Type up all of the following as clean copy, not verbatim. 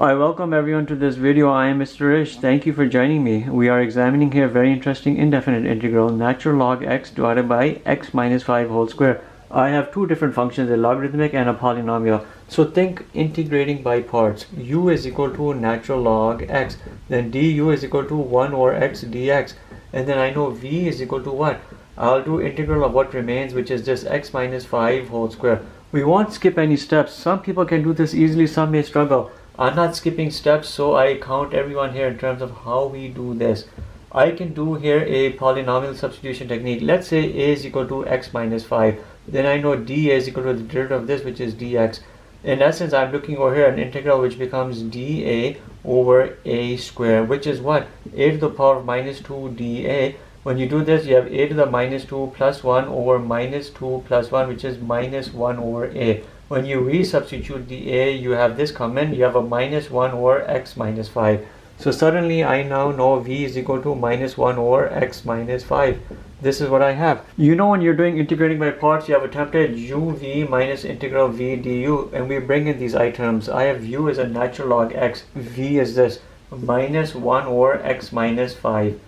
I welcome everyone to this video. I am Mr. Rish. Thank you for joining me. We are examining here a very interesting indefinite integral, natural log x divided by x minus 5 whole square. I have two different functions, a logarithmic and a polynomial. So think integrating by parts. U is equal to natural log x. Then du is equal to 1 over x dx. And then I know v is equal to what? I'll do integral of what remains, which is just x minus 5 whole square. We won't skip any steps. Some people can do this easily, some may struggle. I'm not skipping steps, so I count everyone here in terms of how we do this. I can do here a polynomial substitution technique. Let's say a is equal to x minus 5. Then I know d is equal to the derivative of this, which is dx. In essence, I'm looking over here an integral which becomes dA over a square, which is what? A to the power of minus 2 dA. When you do this, you have a to the minus 2 plus 1 over minus 2 plus 1, which is minus 1 over a. When you resubstitute the a, you have this common, you have a minus 1 over x minus 5. So suddenly I now know v is equal to minus 1 over x minus 5. This is what I have. You know, when you're doing integrating by parts, you have attempted uv minus integral v du, and we bring in these items. I have u as a natural log x, v is this, minus 1 over x minus 5.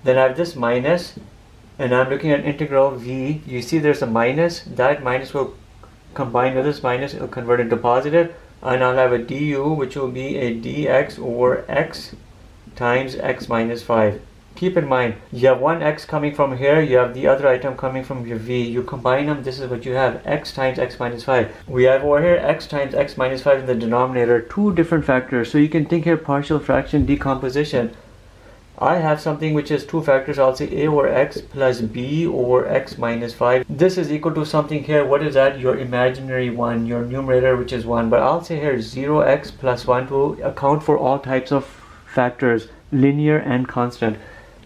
Then I have this minus, and I'm looking at integral v. You see there's a minus, that minus will combine with this minus, it will convert into positive, and I'll have a du which will be a dx over x times x minus 5. Keep in mind, you have one x coming from here, you have the other item coming from your v. You combine them, this is what you have, x times x minus 5. We have over here x times x minus 5 in the denominator, two different factors. So you can think here partial fraction decomposition. I have something which is two factors. I'll say a over x plus b over x minus 5. This is equal to something here. What is that? Your imaginary one, your numerator, which is 1. But I'll say here 0x plus 1 to account for all types of factors, linear and constant.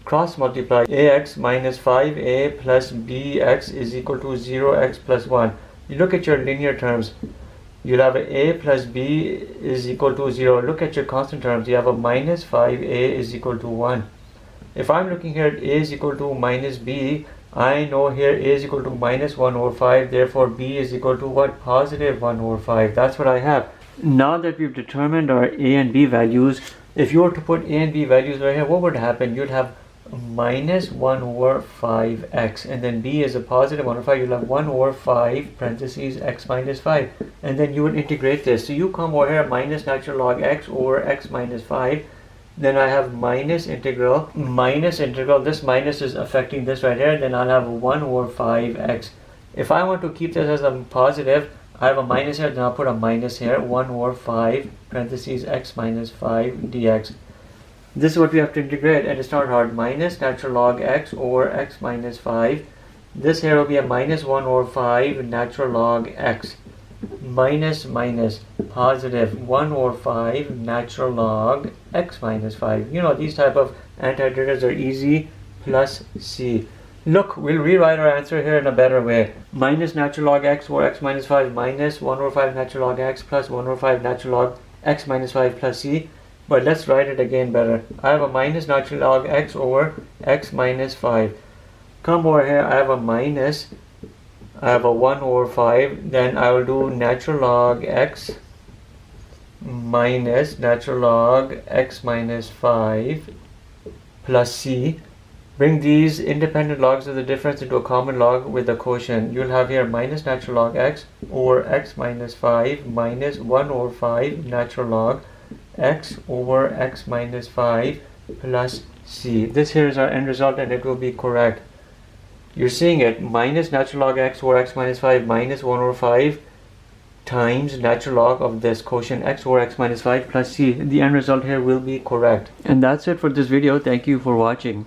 Cross multiply. Ax minus 5a plus bx is equal to 0x plus 1. You look at your linear terms. You'll have a plus b is equal to 0. Look at your constant terms. You have a minus 5a is equal to 1. If I'm looking here at a is equal to minus b, I know here a is equal to minus 1 over 5. Therefore, b is equal to what? Positive 1 over 5. That's what I have. Now that we've determined our a and b values, if you were to put a and b values right here, what would happen? You'd have minus 1 over 5x, and then b is a positive 1 over 5. You'll have 1 over 5 parentheses x minus 5, and then you would integrate this. So you come over here minus natural log x over x minus 5. Then I have minus integral, this minus is affecting this right here. Then I'll have 1 over 5x. If I want to keep this as a positive, I have a minus here, then I'll put a minus here, 1 over 5 parentheses x minus 5 dx. This is what we have to integrate, and it's not hard. Minus natural log x over x minus 5. This here will be a minus 1 over 5 natural log x. Minus minus positive 1 over 5 natural log x minus 5. You know, these type of antiderivatives are easy, plus c. Look, we'll rewrite our answer here in a better way. Minus natural log x over x minus 5 minus 1 over 5 natural log x plus 1 over 5 natural log x minus 5 plus c. But let's write it again better. I have a minus natural log x over x minus 5. Come over here, I have a minus, I have a 1 over 5. Then I will do natural log x minus natural log x minus 5 plus c. Bring these independent logs of the difference into a common log with the quotient. You'll have here minus natural log x over x minus 5 minus 1 over 5 natural log x over x minus 5 plus c. This here is our end result, and it will be correct. You're seeing it, minus natural log x over x minus 5 minus 1 over 5 times natural log of this quotient x over x minus 5 plus c. The end result here will be correct. And that's it for this video. Thank you for watching.